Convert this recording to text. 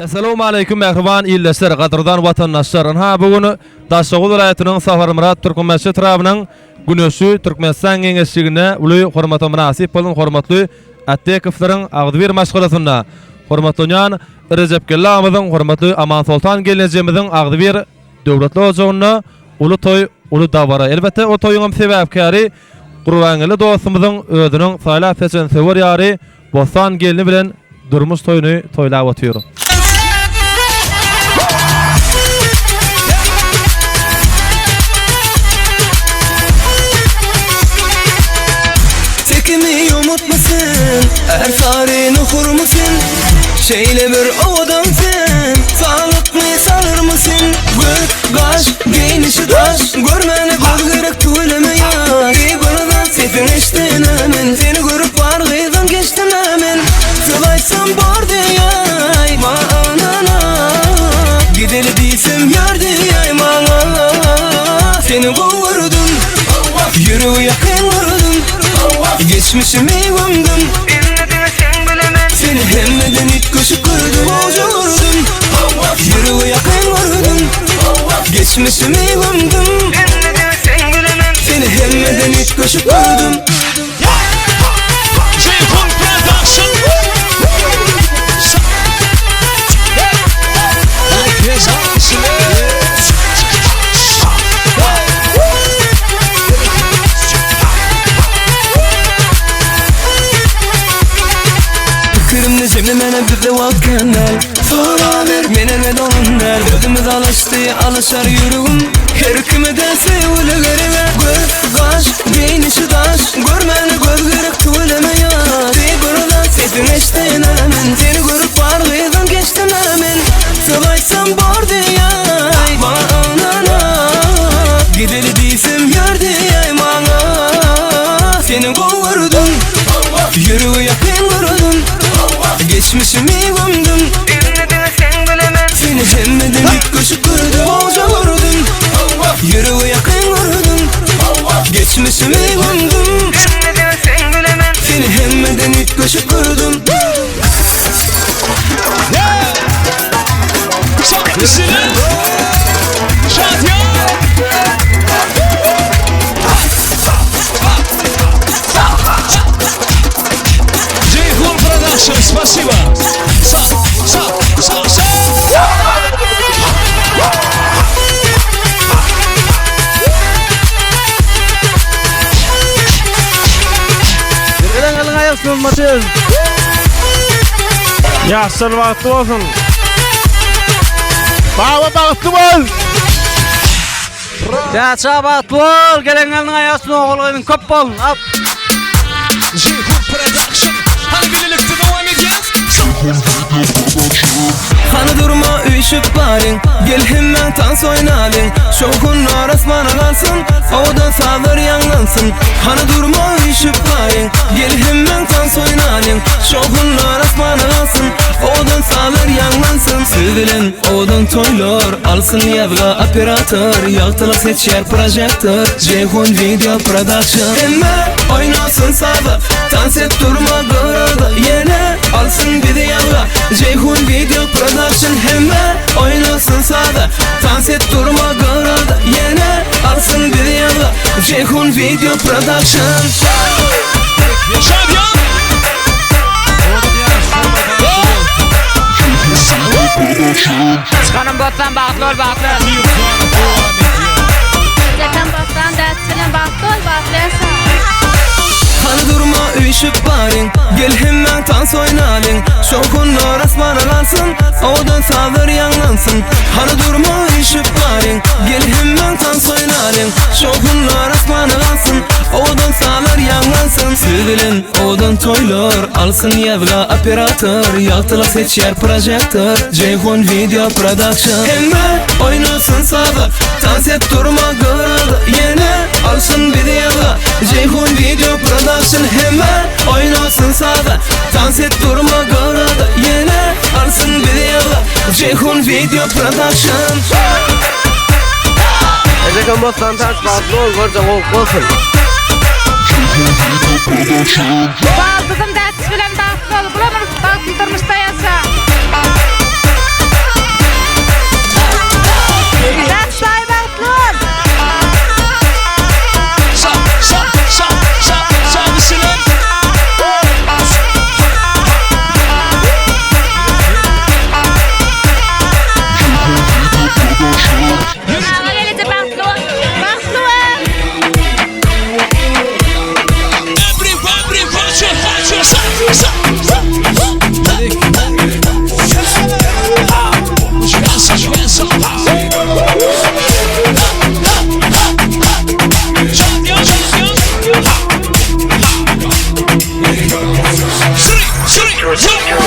Assalamu alaykum mehriban illäsler, gadyrdan watandaşlar. Bugün Daşoğlu vilayatynyň Safarmyrat Türkmençe trabynyň Güneşi Türkmenistan Geňeşligine uly hormata münasip bolan hormatly attekifleriň agdyr maşgulatynda hormatlanýan Recep Gellamyň hormatly Aman Sultan gelejemizin agdyr döwletli ojagyna uly toy, uly dawara. Elbette o toýuň sebäpkäri Gurbanly dostumyzyň özüniň saýla seçen sewer ýary Bostan gelini bilen durmuş toyunu toylap otyýar. Her tarihini okur musun? Şeyle bir ovadan sen sağlıklı salır mısın? Gök, kaş, giyinişi taş görmeni bölgerek tüyleme ya. Bir buradan sesin eşten hemen seni görüp var gıydan geçtim hemen. Sıvaysam bor diyay bana gideli değilsem yar diyay bana. Seni vurdum, yürü yakın vurdum, geçmişimi gömdüm. Seni hemmeden it koşup kurdum, oca vurdum, yürü yakın vurdum, geçmişimi gömdüm. Seni hemmeden it koşup kurdum. Şimdi mene bir de vakkenler sonra ver mene ne donlar ödümüz alışar yürüğüm her kime de sevule göreme göz kaş giyinişi taş görmeni göz gerek tüyleme ya. Bir buradan sesin eşten hemen seni görüp parlaydan geçtim hemen. Sıvaysam bor diyay bana gideli değilsem yar diyay bana. Seni vurdum, yürü yakın vurdum, geçmişimi gömdüm. Seni hemmeden it koşup kurdum, oca vurdum, yürü yakın vurdum, geçmişimi gömdüm. Seni hemmeden it koşup kurdum. Спасибо. Elin ayasın Matiz. Yaşsın vakti olsun. Baba vakti bol. Yaşa vakti bol. Gelen elin ayasın oğulun köp bol. Hani durma üşüp barin gel hemen dans oynalın. Şokunlar asmana kalsın odan sağlar yanlansın. Hani durma üşüp barin gel hemen dans oynalın. Şokunlar asmana kalsın odan sağlar yanlansın. Sevilen odan toylar alsın yavga operatör yaktıla seçer projektör Ceyhun Video Production. Emme oynasın sağda dans et durma görada yine alsın bir de yavga Ceyhun Video Production. Hemme oynasın sağda dans et durma görada yine alsın bir de yavga Ceyhun Video Production. Çıkanım bottan bağlı ol bağlı. Çıkan bottan dertsilen bağlı ol bağlı. Hani durma üşüp barin gel hemen dans oynalın. Şokunlar asmana kalsın odan sağlar yanlansın. Hani durma üşüp barin gel hemen dans oynalın. Şokunlar asmana kalsın odan sağlar yanlansın. Sevilen odan toylar alsın yavga operatör yaktıla seçer projektör Ceyhun Video Production. Hemme oynasın sağda dans et durma görada yine alsın bir de yavga Ceyhun Video Production. Hemme oynasın sağda dans et durma görada yine alsın bir de yavga Ceyhun Video Production. Ezekan Bostan dans bağlı ol varca olsun. Bağlı kızım dertsilen bağlı ol bulamırız bağlı durmuşta yasa. Junior.